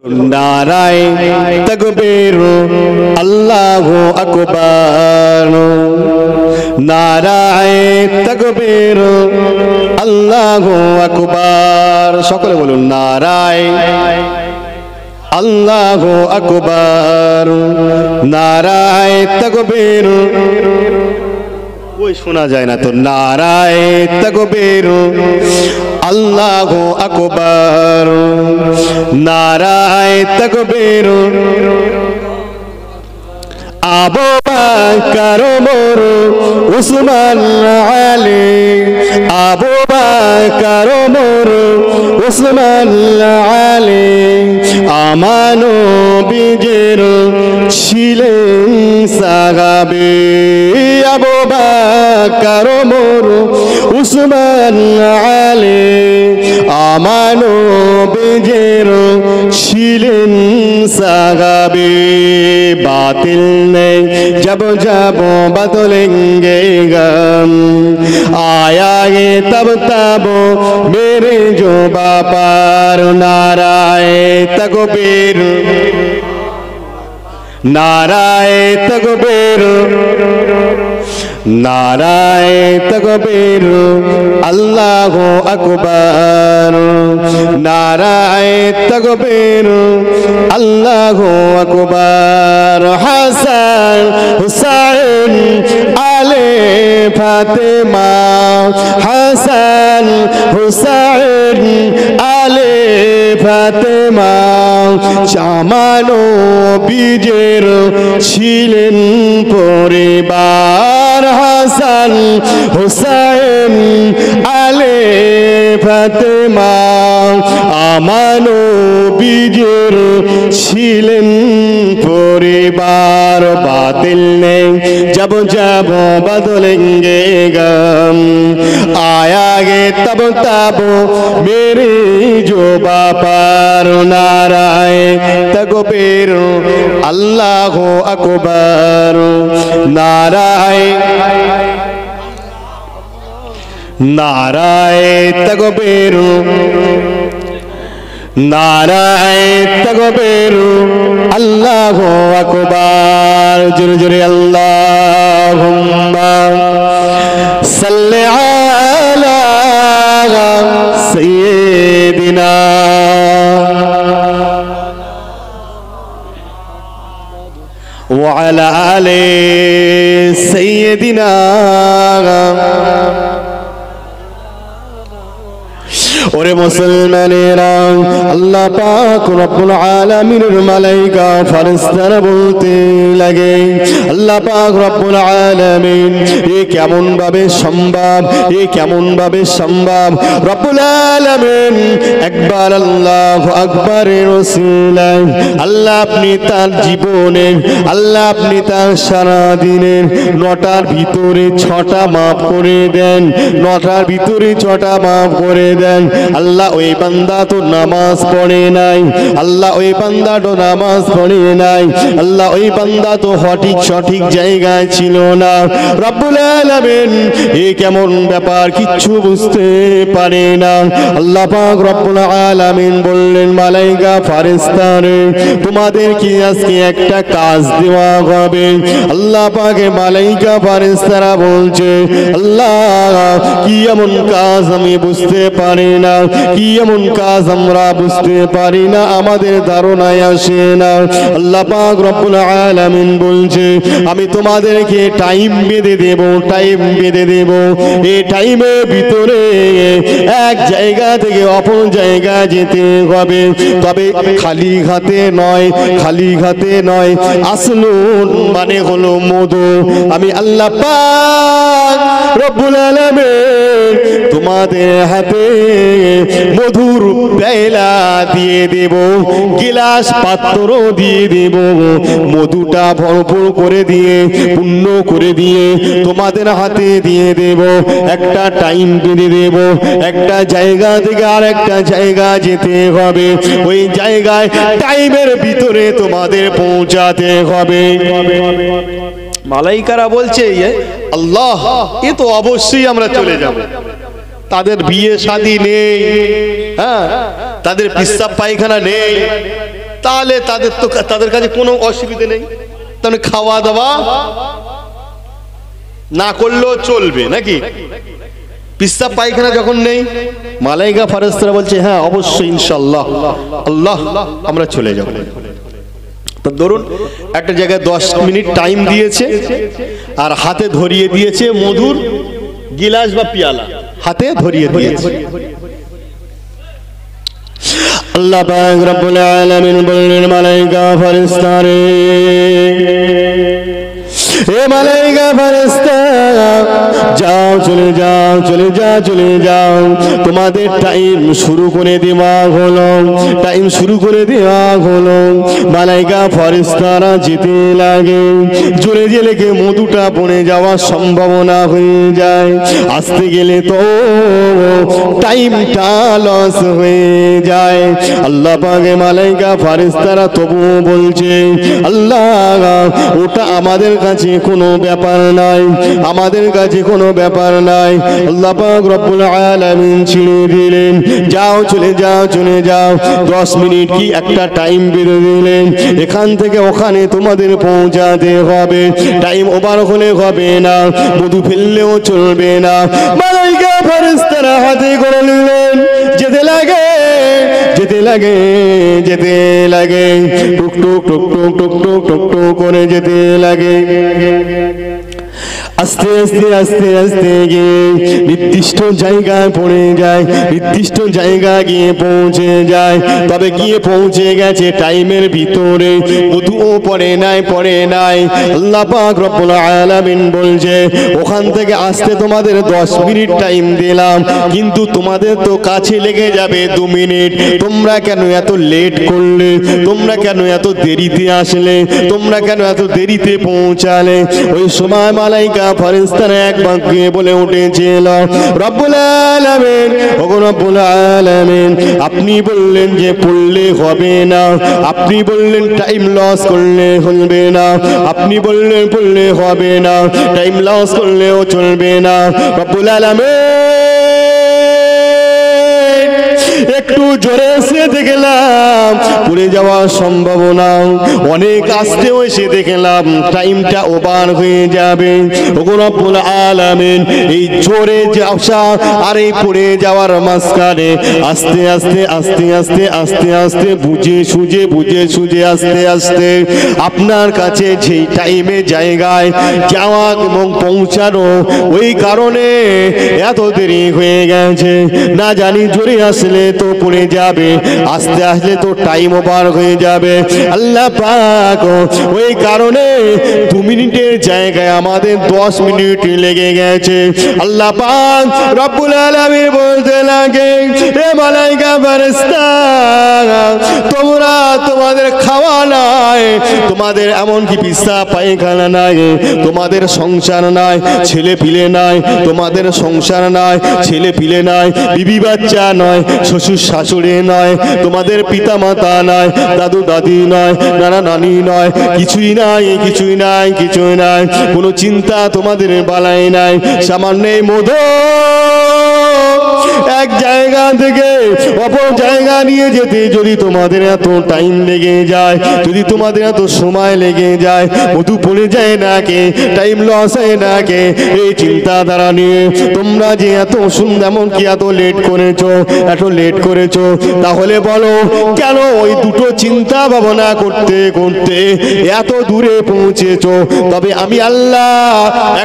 नाराय तकबीर अल्लाहु अकबर नाराय तकबीर अल्लाहु अकबर सकले बोलुन नाराय अल्लाहु अकबर नाराय तकबीर कोई सुना जाए ना तो नाराय तकबीर अल्लाहु अकबर नाराय तकबीर अबू बकर उमर उस्मान अली अबू बकर उमर उस्मान अली आमानो बिजेर छिलेन साहाबी अबू बकर उमर उस्मान अली आमानो बिजेर छिलेन साहाबी बातिल नहीं जब जब बदलेंगे गम आएंगे तब तब मेरे जो बापर नाराय तकबीर नाराय तकबीर नाराय तकबीर अल्लाहु अकबर नाराय तकबीर अल्लाहु अकबर हसन हुसैन आले फातिमा हसन हुसैन आले फातिमा জামানো বীজের ছিলেন পরিবার হাসান হুসাইন আলে ফাতেমা আমানো বীজের ছিলেন পরিবার বাতিল নেই जब जब बदलेंगे गम आएंगे तब तब मेरे जो बापर नाराय तकबीर अल्लाहु अकबर नाराय नाराय तकबीर नाराय तकबीर अल्लाहु अकबर जुरे जुरे अल्लाहुम्मा सल्लि अला सय्यिदिना व अला आले सय्यिदिना ওরে মুসলমানেরা আল্লাহ পাক রব্বুল আলামিনের মালায়েকা ফেরেশতারা বলতে লাগে আল্লাহ পাক রব্বুল আলামিন এ কেমন ভাবে সম্ভব এ কেমন ভাবে সম্ভব রব্বুল আলামিন একবার আল্লাহু আকবারের ওসিলায় আল্লাহ আপনি তার জীবনে আল্লাহ আপনি তার সারা দিনের 9টার ভিতরে 6টা maaf করে দেন 9টার ভিতরে 6টা maaf করে দেন अल्लाह ওই বান্দা তো নামাজ পড়ে নাই আল্লাহ ওই বান্দা তো নামাজ পড়ে নাই আল্লাহ ওই বান্দা তো সঠিক জায়গায় ছিল না রব্বুল আলামিন এই কেমন ব্যাপার কিচ্ছু বুঝতে পারে না আল্লাহ পাক রব্বুল আলামিন বললেন মালায়েকা ফেরেশতারে তোমাদের কি আজকে একটা কাজ দেওয়া হবে আল্লাহ পাকে মালায়েকা ফেরেশতারা বলছে আল্লাহ কি এমন কাজ আমি বুঝতে পারি না কি এমন কাজ আমরা বুঝতে পারি না আমাদের ধারণায় আসে না আল্লাহ পাক রব্বুল আলামিন বলছে আমি তোমাদেরকে টাইম বেঁধে দেব এই টাইমের ভিতরে এক জায়গা থেকে অপর জায়গায় যেতে হবে তবে খালি হাতে নয় আসলুন মানে হলো মধু আমি আল্লাহ পাক রব্বুল আলামিন তোমাদের হাতে মধুর পেলা দিয়ে দেব গিলাস পাত্র দিয়ে দেব মধুটা ভরপুর করে দিয়ে পূর্ণ করে দিয়ে তোমাদের হাতে দিয়ে দেব একটা টাইম বেঁধে দেব একটা জায়গা থেকে আরেকটা জায়গা যেতে হবে ওই জায়গায় টাইমের ভিতরে তোমাদের পৌঁছাতে হবে মালাইকারা বলছে আল্লাহ এ তো অবশ্যই আমরা চলে যাব তাদের বিয়ে শাদী নেই হ্যাঁ তাদের পেশাব পায়খানা নেই তাহলে তাদের কাছে কোনো অসুবিধা নেই, তাহলে খাওয়া দাওয়া না করলেও চলবে নাকি? পিসাব পায়খানা যখন নেই, মালাইকা ফারেস্তারা বলছে হ্যাঁ অবশ্যই ইনশাআল্লাহ, আল্লাহ আমরা চলে যাব। তো ধরুন একটা জায়গায় 10 মিনিট টাইম দিয়েছে, আর হাতে ধরিয়ে দিয়েছে মধুর গিলাস বা পিয়ালা, হাতে ধরিয়ে দিয়েছে। আল্লাহ পাক রব্বুল আলামিন বললেন মালাইকা ফারেস্তারে, এ মালাইকা ফারেস্তা যাও, চলে যাও, চলে যাও, চলে যাও, তোমাদের টাইম শুরু করে দেওয়া হলো, টাইম শুরু করে দেওয়া হলো। মালাইকা ফারেস্তারা যেতে লাগে, জোরে জেলে মধুটা পড়ে যাওয়ার সম্ভাবনা হয়ে যায়, আসতে গেলে তো টাইমটা লস হয়ে যায়। আল্লাহ পাকে মালাইকা ফারেস্তারা তবুও বলছে আল্লাহ ওটা আমাদের কাছে কোনো ব্যাপার নাই, আমাদের কাছে কোনো ব্যাপার নাই। আল্লাহ পাক রব্বুল আলামিন ছেড়ে দিলেন, যাও, চলে যাও, চলে যাও। 10 মিনিট কি একটা টাইম বেঁধে দিলেন, এখান থেকে ওখানে তোমাদের পৌঁছাতে হবে, টাইম ওভার হলে হবে না, মধু ফেললেও চলবে না। মালাইকা ফারেস্তারা হাতে করে নিলেন, যেতে লাগে, যেতে লাগে, যেতে লাগে, টুক টুক টুক টুক টুক টুক টুক টুক করে যেতে লাগে। আস্তে আস্তে আস্তে আস্তে গিয়ে নির্দিষ্ট জায়গায় পড়ে যায়, নির্দিষ্ট জায়গা গিয়ে পৌঁছে যায়। তবে গিয়ে পৌঁছে গেছে টাইমের ভিতরে, মধুও পড়ে নাই, পড়ে নাই। আল্লাহ পাক রব্বুল আলামিন বলছে ওখান থেকে আসতে তোমাদের 10 মিনিট টাইম দিলাম, কিন্তু তোমাদের তো কাছে লেগে যাবে 2 মিনিট। তোমরা কেন এত লেট করলে? তোমরা কেন এত দেরিতে আসলে? তোমরা কেন এত দেরিতে পৌঁছালে? ওই সময় মালাইকা ফারেস্তারা এক বাক্যে বলে উঠেছিল রব্বুল আলামিন, ওগো রব্বুল আলামিন, আপনি বললেন যে পড়লে হবে না, আপনি বললেন টাইম লস করলে হবে না, আপনি বললেন পড়লে হবে না, টাইম লস করলেও চলবে না। রব্বুল আলামিন একটু জোরে এসে দেখলাম পড়ে যাওয়ার সম্ভাবনা অনেক, আসতেও এসে দেখলাম টাইমটা ওভার হয়ে যাবে। ওগো রব্বুল আলামিন এই জোরে যাওয়া আর এই পড়ে যাওয়ার মাঝখানে আস্তে আস্তে আস্তে আস্তে আস্তে আস্তে বুঝে সুঝে, বুঝে সুঝে আস্তে আস্তে আপনার কাছে যেই টাইমে জায়গায় যাওয়া এবং পৌঁছানো, ওই কারণে এত দেরি হয়ে গেছে। না জানি জোরে আসলে তো পড়ে যাবে, আস্তে আসলে তো টাইম ওভার হয়ে যাবে। আল্লাহ পাক ওই কারণে 2 মিনিটের জায়গায় আমাদের 10 মিনিট লেগে গেছে। আল্লাহ পাক রব্বুল আলামিন বলতে লাগে এ মালাইকা ফারেস্তা, তোমরা তোমাদের খাওয়া নাই, তোমাদের এমন কি পিসাব পায়খানা নাই, তোমাদের সংসার নাই, ছেলে পিলে নাই, তোমাদের সংসার নাই, ছেলে পিলে নাই, বিবি বাচ্চা নয়, শ্বশুর শাশুড়ি নয়, তোমাদের পিতা মাতা নয়, দাদু দাদি নয়, নানা নানি নয়, কিছুই নাই, কিছুই নাই, কিছুই নাই, কোনো চিন্তা তোমাদের বালাই নাই। সামান্য মধু এক জায়গা থেকে অপর জায়গা নিয়ে যেতে যদি তোমাদের এত টাইম লেগে যায়, যদি তোমাদের এত সময় লেগে যায়, মধু পড়ে যায় না কে, টাইম লস হয় না কে, এই চিন্তাধারা নিয়ে তোমরা যে এত সুন্দর এমনকি এত লেট করেছো, এত লেট করেছো, তাহলে বলো কেন ওই দুটো চিন্তা ভাবনা করতে করতে এত দূরে পৌঁছেছো? তবে আমি আল্লাহ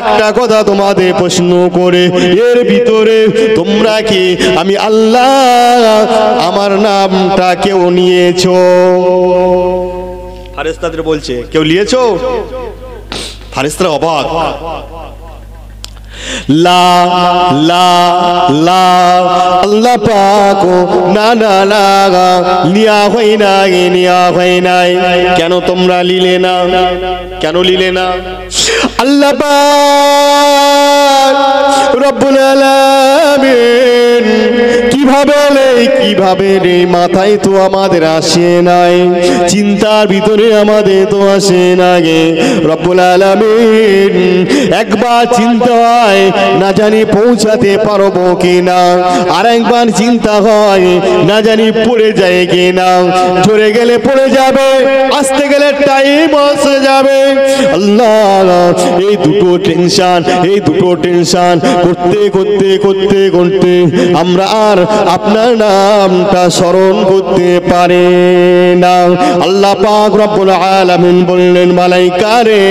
একটা কথা তোমাদের প্রশ্ন করে, এর ভিতরে তোমরা কি আমি আল্লাহ আমার নামটা কেউ নিয়েছো? ফারেস্তাদের বলছে কেউ নিয়েছো? ফারেস্তারা অবাক, লা লা লা, আল্লাহ পাক না না না লিয়া হয় না, লিয়া হয় নাই। কেন তোমরা নিলে না? কেন নিলে না? আল্লাহ পাক রব্বুল আলামিন কিভাবে রে মাথায় তো আমাদের আসে নাই, চিন্তার ভিতরে আমাদের তো আসে না গে রব্বুল আলামিন। একবার চিন্তা হয় না জানি পৌঁছাতে পারবো কিনা, আর একবার চিন্তা হয় না জানি পড়ে যায় কিনা, ঝরে গেলে পড়ে যাবে, আসতে গেলে টাইম আসে যাবে। আল্লাহ, এই দুটো টেনশন করতে আমরা আর আপনার নামটা স্মরণ করতে পারি না। আল্লাহ পাক রব্বুল আলামিন বললেন, মালাইকা রে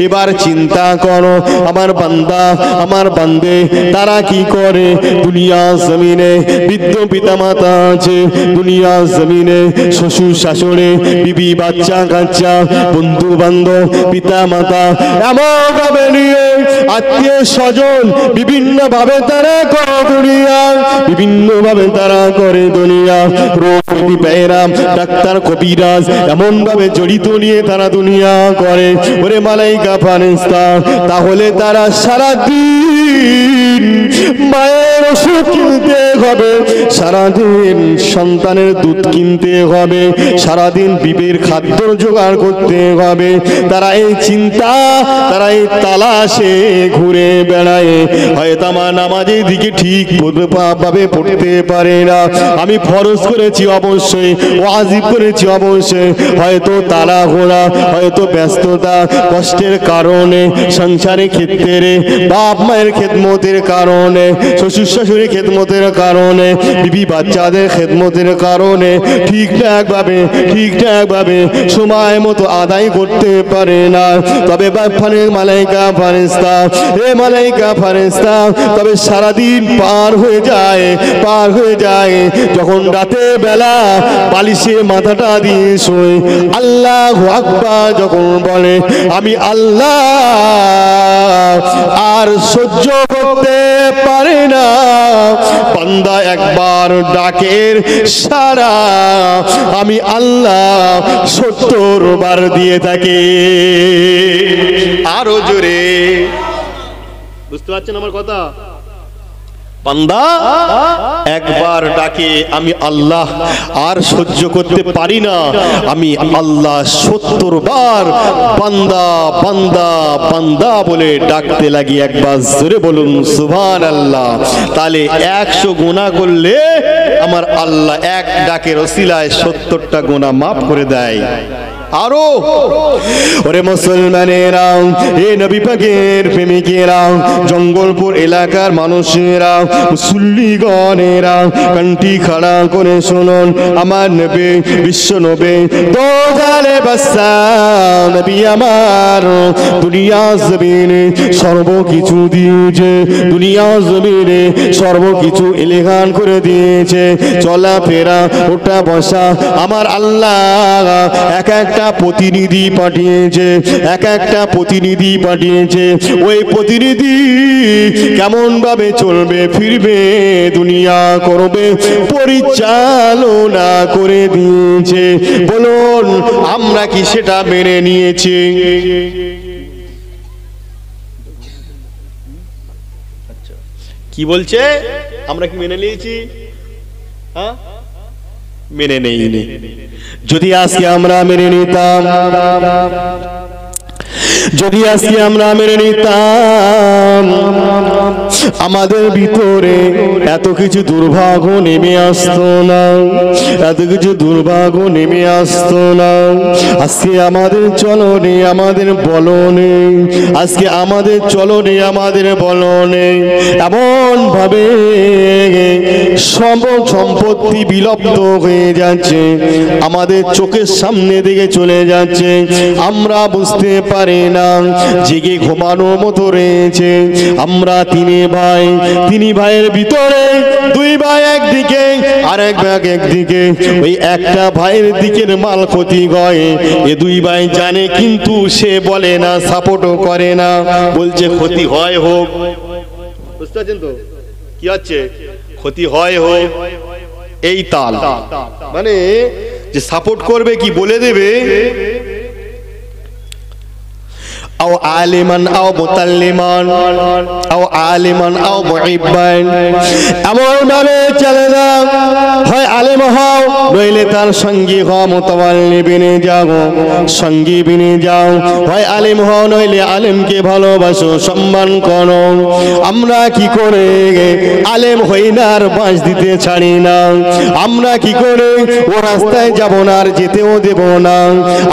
এবার চিন্তা করো, আমার বান্দা আমার বান্দে তারা কি করে। দুনিয়া জমিনে বৃদ্ধ পিতা মাতা আছে, দুনিয়া জমিনে শ্বশুর শাশুড়ি বিবি বাচ্চা কাচ্চা বন্ধু বান্ধব পিতা মাতা এমন ভাবে নিয়ে আত্মীয় স্বজন বিভিন্ন ভাবে তারা করে দুনিয়া, বিভিন্ন ভাবে তারা করে দুনিয়া। রোগী পেরাম ডাক্তার কবিরাজ এমন ভাবে জড়িত নিয়ে তারা দুনিয়া করে। ওরে মালাইকা ফারেস্তা, তাহলে তারা সারাদিন মায়ের ওষুধ কিনতে হবে, সারাদিন সন্তানের দুধ কিনতে হবে, সারাদিন বিবির খাদ্য জোগাড় করতে হবে। তারা এই চিন্তা, তারা এই তালাশে ঘুরে বেড়ায়। হয়তো আমার নামাজের দিকে ঠিক ভাবে পড়তে পারে না, আমি ফরজ করেছি অবশ্যই, ওয়াজিব করেছি অবশ্যই, হয়তো তাড়াহুড়া, হয়তো ব্যস্ততা, কষ্টের কারণে, সংসারের ক্ষেত্রে, বাপ মায়ের খেদমতের কারণে, শ্বশুর শাশুড়ির খেদমতের কারণে, বিবি বাচ্চাদের খেদমতের কারণে ঠিকঠাক ভাবে সময় মতো আদায় করতে পারে না। তবে মালাইকা ফারেস্তা তবে সারাদিন পার হয়ে যায়, যখন রাতে বেলা বালিশে মাথাটা দিয়ে শোয়, আল্লাহু আকবার যখন বলে, আমি আল্লাহ আর সহ্য করতে পারে না, বান্দা একবার ডাকের সারা আমি আল্লাহ 70 বার দিয়ে থাকি। আরো জোরে, বুঝতে পারছেন আমার কথা? বান্দা একবার ডাকে আমি আল্লাহ আর সহ্য করতে পারি না, আমি আল্লাহ 70 বার বান্দা বান্দা বান্দা বলে ডাকতে লাগি। একবার জোরে বলুন সুবহানাল্লাহ। তাহলে 100 গুনাহ করলে আমার আল্লাহ এক ডাকের ওসিলায় 70টা গুনাহ মাফ করে দেয়। আরো ওরে মুসলমানেরা, এ নবী পাকের প্রেমিকেরা, জঙ্গলপুর এলাকার মানুষেরা, মুসল্লিগণেরা, কান্টি খাড়া করে শুনুন, আমার নবী বিশ্ব নবী দোজালে বাদশা নবী আমার দুনিয়া জমিনে সর্বকিছু দিয়েছে, দুনিয়া জমিনে সর্বকিছু এলেখান করে দিয়েছে, চলাফেরা ওঠা বসা আমার আল্লাহ এক একটা প্রতিনিধি পাঠিয়েছে, ওই প্রতিনিধি কেমন ভাবে চলবে ফিরবে দুনিয়া করবে পরিচালনা করে দিয়েছে। বলুন আমরা কি সেটা মেনে নিয়েছি? কি বলছে? আমরা কি মেনে নিয়েছি? হ্যাঁ, মেনে নেইনি। যদি আজকে আমরা মেনে নিতাম, আমাদের ভিতরে এত কিছু দুর্ভাগ্য নেমে আসতো না, আজকে আমাদের চলনে আমাদের বলনে, এমন ভাবে সম্পত্তি বিলুপ্ত হয়ে যাচ্ছে, আমাদের চোখের সামনে দিকে চলে যাচ্ছে, আমরা বুঝতে পারি না, জেগে ঘুমানোর মতো রয়েছে। আমরা তিন ভাইয়ের ভিতরে 2 ভাই একদিকে আর এক ভাই একদিকে, ওই একটা ভাইয়ের দিকের মাল ক্ষতি হয়, এ 2 ভাই জানে কিন্তু সে বলে না, সাপোর্টও করে না, বলছে ক্ষতি হয় হোক। বুঝতে পারছেন তো কি হচ্ছে? ক্ষতি হয় হোক, এই তাল মানে যে সাপোর্ট করবে কি বলে দেবে। আলিমান আও মুতাল্লিমান আও আলিমান আও মুইব্বান, এমন ভাবে চলে যাও, হয় আলেম হও নইলে তার সঙ্গী হও, মুতাওয়াল্লিবিনে যাও, সঙ্গী বিনে যাও, হয় আলেম হও নইলে আলেমকে ভালোবাসো, সম্মান করো। আমরা কি করে আলেম হই না আর বাঁশ দিতে ছাড়ি না? আমরা কি করে ও রাস্তায় যাব না আর যেতেও দেব না?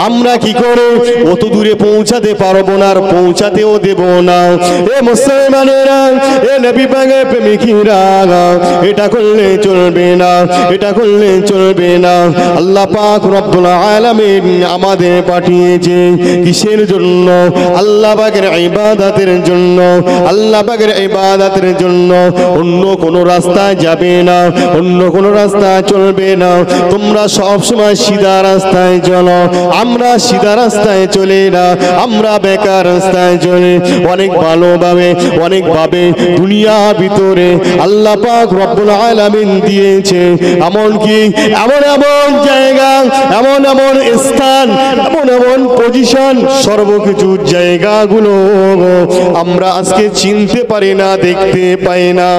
আমরা কি করে অত দূরে পৌঁছাতে পারবো না আর পৌঁছাতেও দেব না? এ মুসলমানেরা, এ নবী পাকের প্রেমিকরা, এটা করলে চলবে না, এটা করলে চলবে না। আল্লাহ পাক রব্বুল আলামিন আমাদের পাঠিয়েছে কিসের জন্য? আল্লাহ পাকের ইবাদতের জন্য, আল্লাহ পাকের ইবাদতের জন্য। অন্য কোন রাস্তায় যাবে না, অন্য কোন রাস্তা চলবে না। তোমরা সব সময় সিধা রাস্তায় চলো, আমরা সিধা রাস্তায় চলে না, আমরা বেকার রাস্তায় চলে। অনেক ভালোভাবে অনেকভাবে দুনিয়া ভিতরে আল্লাহ পাক রব্বুল আলামিন দিয়েছে, এমনকি এমন এমন জায়গা, এমন এমন স্থান, এমন এমন পজিশন, সর্বকিছু জায়গাগুলো আমরা আজকে চিনতে পারি না, দেখতে পাই না,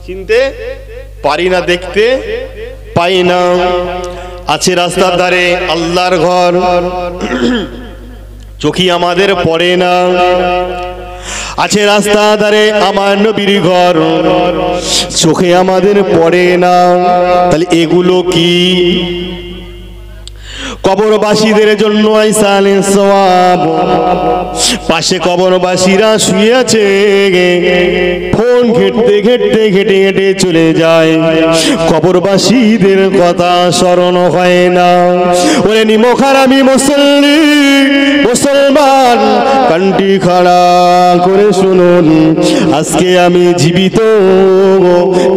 চিনতে পারি না, দেখতে পাই না। আছে রাস্তার ধারে আল্লাহর ঘর, চোখে আমাদের পড়ে না। আছে রাস্তার ধারে আমার নবীর ঘর, চোখে আমাদের পড়ে না। তাহলে এগুলো কি? কবরবাসীদের জন্য আইসালের সওয়াব। পাশে কবরবাসীরা শুয়ে আছে, ফোন ঘেটতে ঘেটতে ঘেটে ঘেটে চলে যায়, কবরবাসীদের কথা স্মরণ হয় না। ওরে নিমখারামি মুসলমান, কানটি খাড়া করে শুনুন, আজকে আমি জীবিত,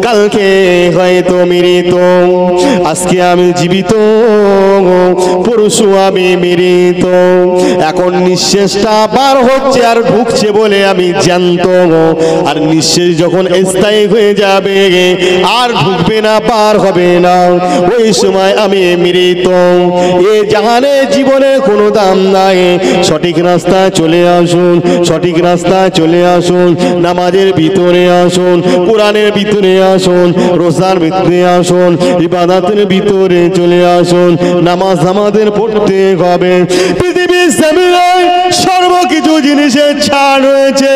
কালকে হয়তো মৃত। আজকে আমি জীবিত, পরশু আমি মৃত। এখন নিঃশ্বাসটা বার হচ্ছে আর ঢুকছে বলে আমি জ্যান্ত, আর নিঃশ্বাস যখন স্থায়ী হয়ে যাবে আর ঢুকবে না, পার হবে না, ওই সময় আমি মৃত। এ জাহানে জীবনে কোনো দাম নাই। সঠিক রাস্তায় চলে আসুন, সঠিক রাস্তায় চলে আসুন, নামাজের ভিতরে আসুন, কোরআনের ভিতরে আসুন, রোজার ভিতরে আসুন, ইবাদতের ভিতরে চলে আসুন। নামাজ আমাদের পড়তে হবে। পৃথিবীর জমিনে সর্বকিছু জিনিসের ছাড় রয়েছে,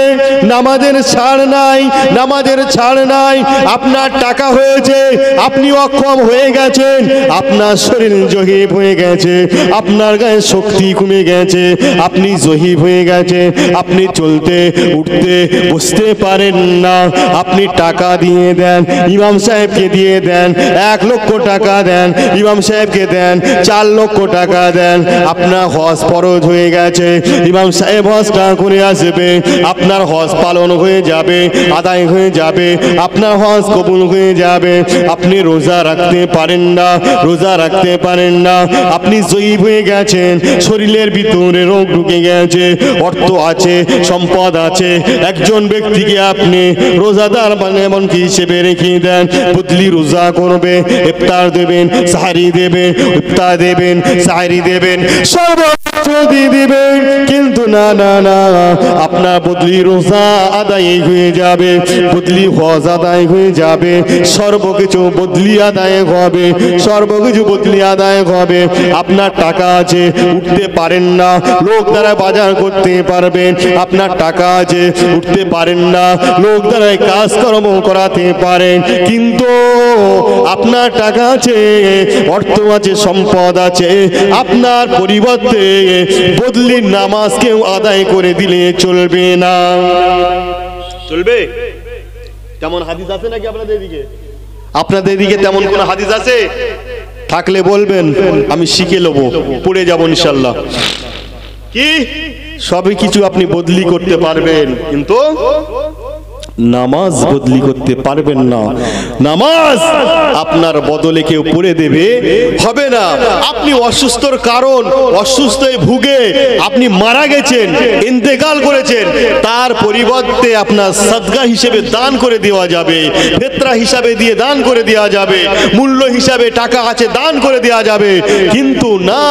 নামাজের ছাড় নাই, নামাজের ছাড় নাই। আপনার টাকা হয়েছে, আপনি অক্ষম হয়ে গেছেন, আপনার শরীর জহিব হয়ে গেছে, আপনার গায়ে শক্তি কমে গেছে, আপনি জহিব হয়ে গেছে, আপনি চলতে উঠতে বসতে পারেন না। আপনি টাকা দিয়ে দেন, ইমাম সাহেবকে দিয়ে দেন, 1 লক্ষ টাকা দেন, ইমাম সাহেবকে দেন, 4 লক্ষ টাকা দেন, আপনার হজ ফরজ হয়ে গেছে, ইমাম সাহেব হজটা করে আসবে, আপনার হজ পালন হয়ে যাবে, আদায় হয়ে যাবে, আপনার হজ কবুল হয়ে যাবে। আপনি রোজা রাখতে পারেন না, রোজা রাখতে পারেন না, আপনি জয়ীব হয়ে গেছেন, শরীরের ভিতরে রোগ ঢুকে গেছে, অর্থ আছে, সম্পদ আছে, একজন ব্যক্তিকে আপনি রোজাদার এমনকি হিসেবে রেখে দেন, বদলি রোজা করবে, ইফতার দেবেন, সাহারি দেবেন, ইফতার দেবেন, সাহারি দেবেন, সর্বোচ্চ দিয়ে দিবেন, কিন্তু না না না, আপনার বদলি রোজা আদায় হয়ে যাবে, বদলি হজ আদায় হয়ে যাবে, সর্বকিছু বদলি আদায় হবে, সর্বকিছু বদলি আদায় হবে। আপনার টাকা আছে, উঠতে পারেন না, লোক দ্বারা বাজার করতে পারবেন, আপনার টাকা আছে, উঠতে পারেন না, লোক দ্বারা কাজকর্ম করাতে পারেন, কিন্তু আপনার টাকা আছে, অর্থ আছে, সম্পদ আছে, আপনার পরিবর্তে বদলির নামাজ কেউ আদায় করে দিলে চলবে না। চলবে? তেমন হাদিস আছে নাকি আপনাদের দিকে? আপনাদের দিকে তেমন কোন হাদিস আছে? থাকলে বলবেন, আমি শিখে নেব, পড়ে যাব ইনশাআল্লাহ। কি সবই কিছু আপনি বদলি করতে পারবেন, কিন্তু নামাজ বদলি করতে পারবেন না। নামাজ আপনার বদলে কেউ পড়ে দেবে হবে না। আপনি অসুস্থর কারণ, অসুস্থ হয়ে ভুগে আপনি মারা গেছেন, ইন্তেকাল করেছেন, তার পরিবর্তে আপনার সাদকা হিসেবে দান করে দেওয়া যাবে, ফিতরা হিসাবে দিয়ে দান করে দেওয়া যাবে, মূল্য হিসাবে টাকা আছে দান করে দেওয়া যাবে, কিন্তু না,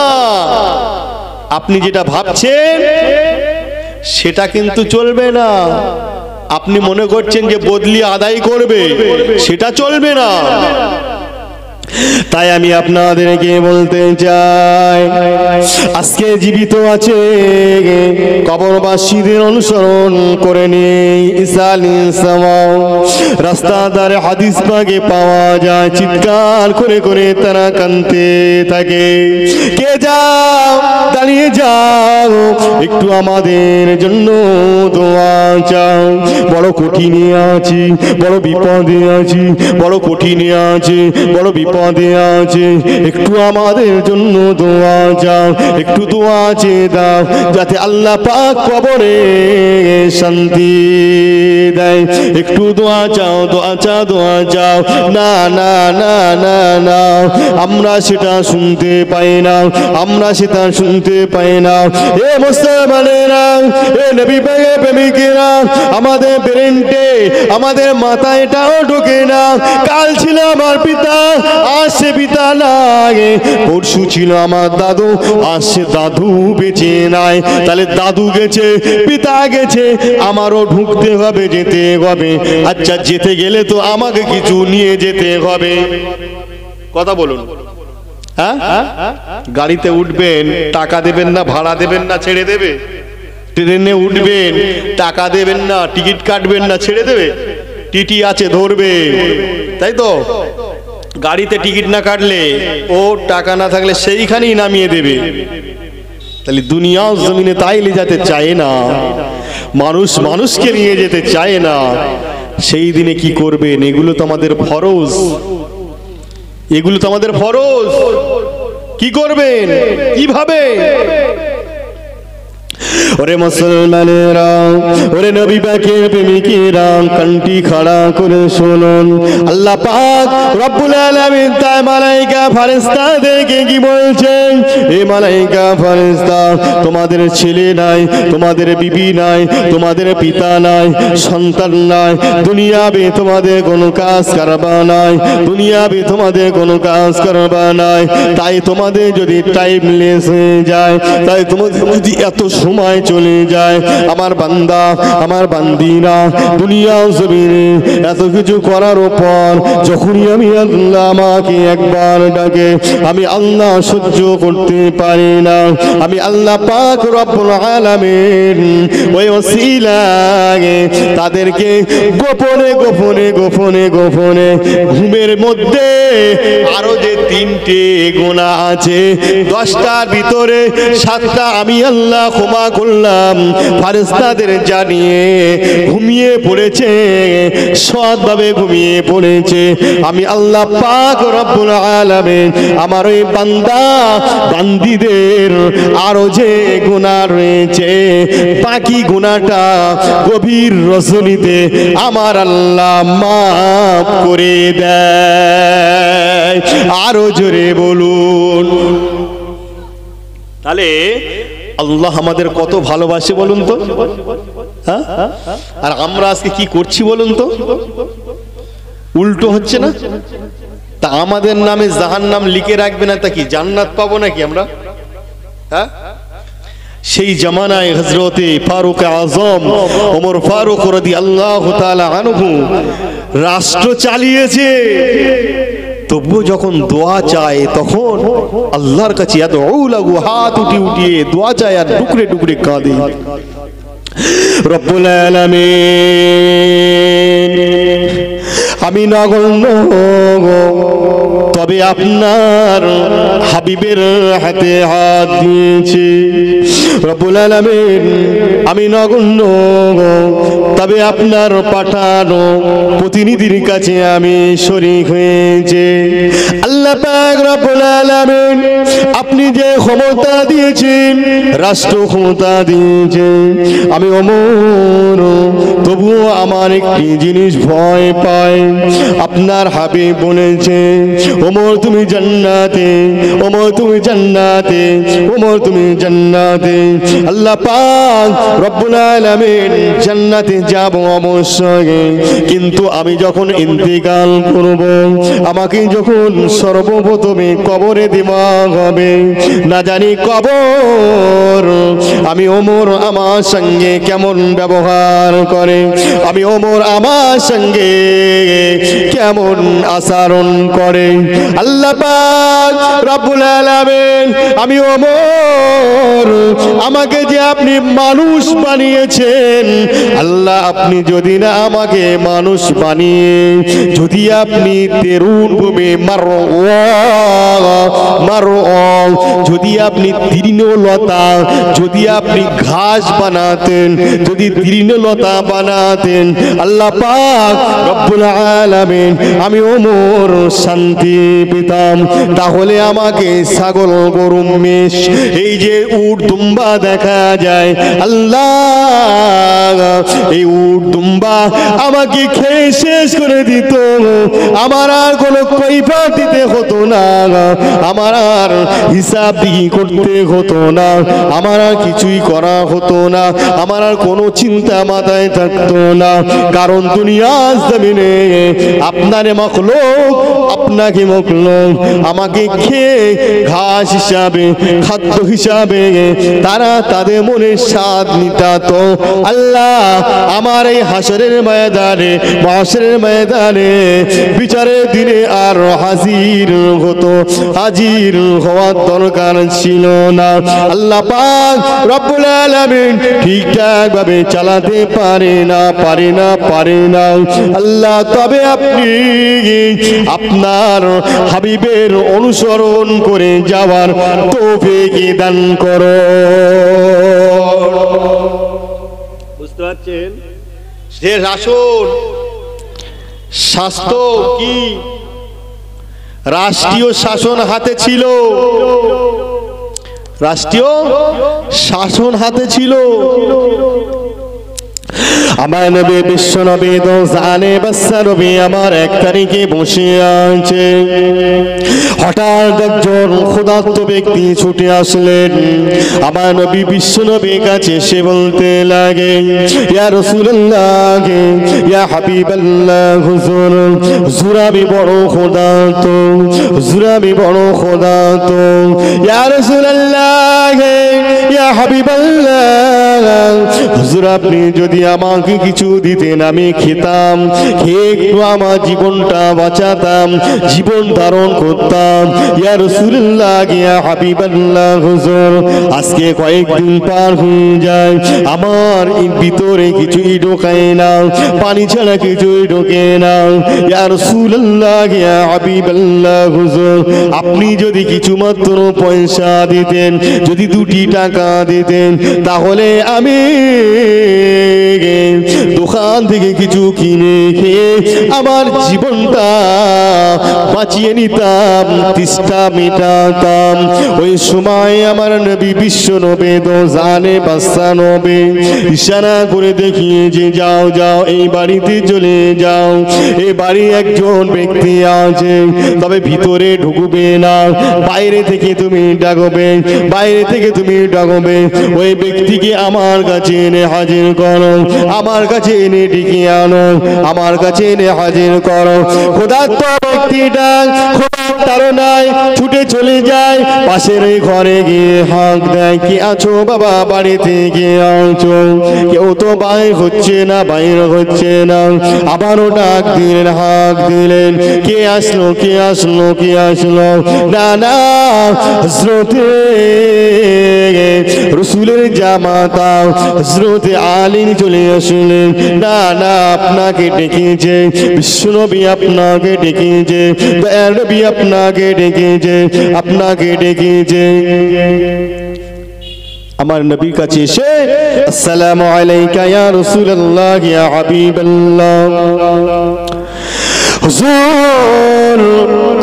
আপনি যেটা ভাবছেন সেটা কিন্তু চলবে না। আপনি মনে করছেন যে বদলি আদায় করবে, সেটা চলবে না। তাই আমি আপনাদেরকে বলতে চাই, আজকে জীবিত আছে কবরবাসীদের অনুসরণ করে নেই। ঈসা আলাইহিস সালাম রাস্তার ধারে হাদিস পাকে পাওয়া যায়, চিৎকার করে করে তারা কাঁদতে থাকে, কে যাও দাঁড়িয়ে যাও, একটু আমাদের জন্য দোয়া চাও। বড় কঠিনে আছি, বড় বিপদে আছি, বড় কঠিনে আছি, বড় বিপদে আছে, একটু আমাদের জন্য দোয়া চাও, একটু দোয়া চেয়ে দাও, যাতে আল্লাহ পাক কবরে শান্তি দেয়। একটু দোয়া চাও, দোয়া চাও, দোয়া চাও। না না না না না, আমরা সেটা শুনতে পাই না, আমরা সেটা শুনতে পাই না। এ মুসলমানেরা, এ নবী পাকের প্রেমিকেরা, আমাদের ব্রেনটে, আমাদের মাথায় এটাও ঢোকে না, কাল ছিল আমার পিতা, আজ সে পিতা নাই, পরশু ছিল আমার দাদু, আজ সে দাদু বেঁচে নাই। তাহলে দাদু গেছে, পিতা গেছে, আমারও ঢুকতে হবে, যেতে হবে। আচ্ছা, যেতে গেলে তো আমাকে কিছু নিয়ে যেতে হবে। কথা বলুন। হ্যাঁ, গাড়িতে উঠবেন, টাকা দেবেন না, ভাড়া দেবেন না, ছেড়ে দেবে? ট্রেনে উঠবেন, টাকা দেবেন না, টিকিট কাটবেন না, ছেড়ে দেবে? টিটি আছে, ধরবে, তাই তো? গাড়িতে টিকিট না কাটলে, ও টাকা না থাকলে সেইখানেই নামিয়ে দেবে। তাহলে দুনিয়া জমিনে তাইলে যেতে চায় না, মানুষ মানুষকে নিয়ে যেতে চায় না। সেই দিনে কি করবেন? এগুলো তো আমাদের ফরজ, এগুলো তো আমাদের ফরজ। কি করবেন? কিভাবে? ওরে মুসলমানেরা, ওরে নবী পাকের প্রেমিকেরা, কানটি খাড়া করে শুনুন। আল্লাহ পাক রব্বুল আলামিন তাই মালায়েকা ফেরেশতাদেরকে কি বলছেন? এই মালায়েকা ফেরেশতা, তোমাদের ছেলে নাই, তোমাদের বিবি নাই, তোমাদের পিতা নাই, সন্তান নাই, দুনিয়াবে তোমাদের কোনো কাজ করবা নাই, দুনিয়াবে তোমাদের কোনো কাজ করবা নাই। তাই তোমাদের যদি টাইমলেস হয়ে যায়, তাই তোমাদের যদি এত সময় চলে যায়, আমার বান্দা, আমার বান্দিনা দুনিয়া জমিনে এত কিছু করার পর যখনই আমি আল্লাহ আমাকে একবার ডাকে, আমি আল্লাহ সহ্য করতে পারি না। আমি আল্লাহ পাক রব্বুল আলামিন ওই ওসিলায় তাদেরকে গোপনে গোপনে গোপনে গোপনে ঘুমের মধ্যে আরো যে 3টে গুনাহ আছে, 10টার ভিতরে 7টা আমি আল্লাহ ক্ষমা করলাম। ফেরেশতাদের জানিয়ে ঘুমিয়ে পড়েছে, সৎভাবে ঘুমিয়ে পড়েছে। আমি আল্লাহ পাক রব্বুল আলামিন আমার ওই বান্দা বান্দীদের আরো যে গুনাহ রয়েছে, বাকি গুনাহটা গভীর রজনীতে আমার আল্লাহ মাফ করে দেয়। আরো জোরে বলুন। তাহলে আল্লাহ আমাদের কত ভালোবাসে বলুন তো, হ্যাঁ? আর আমরা আজকে কি করছি বলুন তো? উল্টো হচ্ছে না? তা আমাদের নামে জাহান্নাম লিখে রাখবে না, তা কি জান্নাত পাবো নাকি আমরা? হ্যাঁ, সেই জামানায় হযরতে ফারুক আযম ওমর ফারুক রাদিয়াল্লাহু তাআলা আনহু রাষ্ট্র চালিয়েছে, তবুও যখন দোয়া চায় তখন আল্লাহর কাছে হাত উঠিয়ে দোয়া চায় আর টুকরে টুকরে কাঁদে। রব্বুল আলামিন, আমি নগণ্য, তবে আপনার হাবিবের হাতে হাত দিয়েছি। রব্বুল আলামিন, আমি নগণ্য, তবে আপনার পাঠানো প্রতিনিধির কাছে আমি শরীক হয়েছে। আল্লাহ পাক রব্বুল আলামিন, আপনি যে ক্ষমতা দিয়েছেন, রাষ্ট্র ক্ষমতা দিয়েছেন, আমি ওমর, তবুও আমার একটি জিনিস ভয় পাই। আপনার হাবিব বলেছেন, ওমর তুমি জান্নাতে, ওমর তুমি জান্নাতে, ওমর তুমি জান্নাতে। আল্লাহ পাক রব্বুল আলামিন জান্নাতে যাব অবশ্যই, কিন্তু আমি যখন ইন্তেকাল করব, আমাকে যখন সর্বপ্রথমে কবরে দেওয়া হবে, না জানি কবর আমি ওমর আমার সঙ্গে কেমন ব্যবহার করে, আমি ওমর আমার সঙ্গে কেমন আচরণ করে। আল্লাহ পাক রব্বুল আলামিন, আমি ওমর, আমাকে যে আপনি মানুষ বানিয়েছেন, আল্লাহ আপনি যদি না আমাকে মানুষ বানিয়ে যদি আপনি তেরুন ভূমি যদি আপনি তৃণলতা, যদি আপনি ঘাস বানাতেন, যদি তৃণলতা বানাতেন, আল্লাহ পাক রব্বুল আলামিন আমি ওমর শান্তি পেতাম। তাহলে আমাকে ছাগল, গরু, মেষ, এই যে উট দুম্বা দেখা যায়, আল্লাহ এই উট দুম্বা আমাকে খেয়ে শেষ করে দিত, আমার আর কোনো কৈফিয়ত দিতে হতো না, আমার আর হিসাব দিগি করতে হতো না, আমার আর কিছুই করা হতো না, আমার আর কোনো চিন্তা মাথায় থাকতো না। কারণ দুনিয়ার জমিনে আপনারে মখলুক, আপনাকে মখলুক আমাকে খেয়ে ঘাস হিসাবে, খাদ্য হিসাবে তারা তাদের মনের স্বাদ মিটাতো। আল্লাহ আমার এই হাসরের ময়দানে, মাহশরের ময়দানে, বিচারের দিনে আর হাজির হতো, হাজির হওয়ার দরকার ছিল না। আল্লাহ পাক রব্বুল আলামিন ঠিকঠাক ভাবে চালাতে পারে না, পারে না, পারে না। আল্লাহ তবে আপনি আপনার হাবিবের অনুসরণ করে যাওয়ার তৌফিক দান করো। বুঝতে পারছেন? সে শাসন, স্বাস্থ্য কি রাষ্ট্রীয় শাসন হাতে ছিল, রাষ্ট্রীয় শাসন হাতে ছিল। আমার নবী, বিশ্ব নবী, তো জানে বাচ্চা নবী আমার 1 তারিখে বসে আছে। হঠাৎ একজন ক্ষুধার্ত ব্যক্তি ছুটে আসলেন। আমার নবী বিশ্ব নবীর কাছে সে বলতে লাগে, ইয়া রাসূলুল্লাহ, ইয়া হাবিবাল্লাহ, হুজুর, হুজুর আমি বড় ক্ষুধার্ত, হুজুর আমি বড় ক্ষুধার্ত। ইয়া রাসূলুল্লাহ, ইয়া হাবিবাল্লাহ, হুজুর আপনি যদি আমাকে কিছু দিতেন আমি খেতাম, খেয়ে একটু আমার জীবনটা বাঁচাতাম, জীবন ধারণ করতাম। ইয়া রাসূলুল্লাহ, ইয়া হাবিবাল্লাহ, হুজুর আজকে কয়েকদিন পার হয়ে যায়, আমার ভিতরে কিছুই ঢোকায় না, পানি ছাড়া কিছুই ঢোকে না। ইয়া রাসূলুল্লাহ, ইয়া হাবিবাল্লাহ, হুজুর আপনি যদি কিছু মাত্র পয়সা দিতেন, যদি 2টি টাকা দিতেন, তাহলে আমি দোকান থেকে কিছু কিনে খেয়ে আমার জীবনটা বাঁচিয়ে নিতাম, তৃষ্ণা মেটাতাম। ওই সময় আমার নবী বিশ্ব নবী তো জানে বাচ্চা নবী ইশারা করে দেখিয়ে যে যাও যাও, এই বাড়িতে চলে যাও, এই বাড়ি একজন ব্যক্তি আছে, তবে ভিতরে ঢুকবে না, বাইরে থেকে তুমি ডাকবে, বাইরে থেকে তুমি ডাকবে। ওই ব্যক্তিকে আমার কাছে এনে হাজির করো, আমার কাছে এনে ডেকে আনো, আমার কাছে এনে হাজির করো। ক্ষুধার্ত ব্যক্তিটা তাড়নায় ছুটে চলে যায়, পাশের ওই ঘরে গিয়ে হাঁক দেয়, কি আছো বাবা, বাড়িতে গিয়ে আছো? কেউ তো বাইর হচ্ছে না, বাইর হচ্ছে না। আবারও ডাক দিলেন, হাঁক দিলেন, কে আসলো, কে আসলো, কে আসলো? না না, হযরতে রাসূলের জামাতা হযরতে আলী চলে আসলেন। না না, আপনাকে ডেকেছে বিশ্বনবী, আপনাকে ডেকেছে, দয়ার নবী আপনাকে ডেকেছে, আপনাকে ডেকেছে। আমার নবীর কাছে এসে আসসালামু আলাইকা ইয়া রাসূলুল্লাহ, ইয়া হাবিবাল্লাহ, হুজুর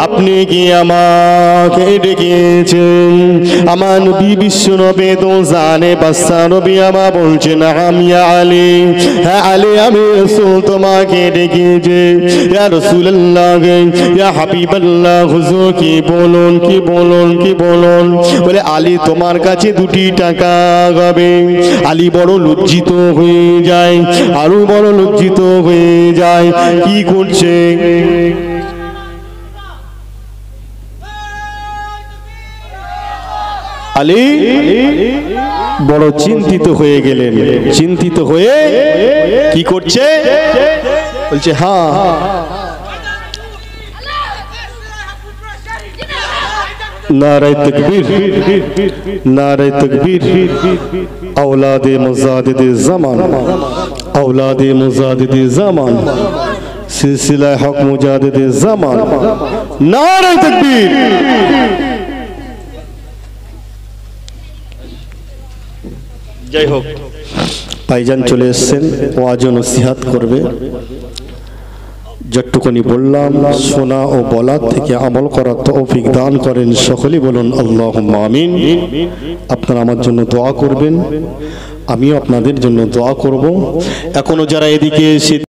আপনি কি আমাকে ডেকেছেন? আমার নবী বিশ্ব নবী তো জানে বাদশা নবী আমা বলছেন আমি আলী, হ্যাঁ আলী আমি রাসূল তোমাকে ডেকেছি। ইয়া রাসূলুল্লাহ ইয়া হাবিবাল্লাহ হুজুর কি বলুন কি বলুন কি বলুন। বলে আলী তোমার কাছে 2টি টাকা হবে। আলী বড় লজ্জিত হয়ে যায়, আরো বড় লজ্জিত হয়ে যায়। কি করছে? আলী বড় চিন্তিত হয়ে গেলেন। চিন্তিত হয়ে কি করছে? বলছে হ্যাঁ নারায়ে তাকবীর, নারায়ে তাকবীর। औलादे मुजादिदे ज़मान, औलादे मुजादिदे ज़मान, सिलसिला हक मुजादिदे ज़मान, नारे तकबीर। जय हो। भाईजान चले एसेছেন ওয়াজ ও নসিহত করবে। যতটুকুনি বললাম শোনা ও বলা থেকে আমল করার তৌফিক দান করেন সকলেই বলুন আল্লাহুম্মা আমিন। আপনারা আমার জন্য দোয়া করবেন, আমিও আপনাদের জন্য দোয়া করব। এখনো যারা এদিকে এসে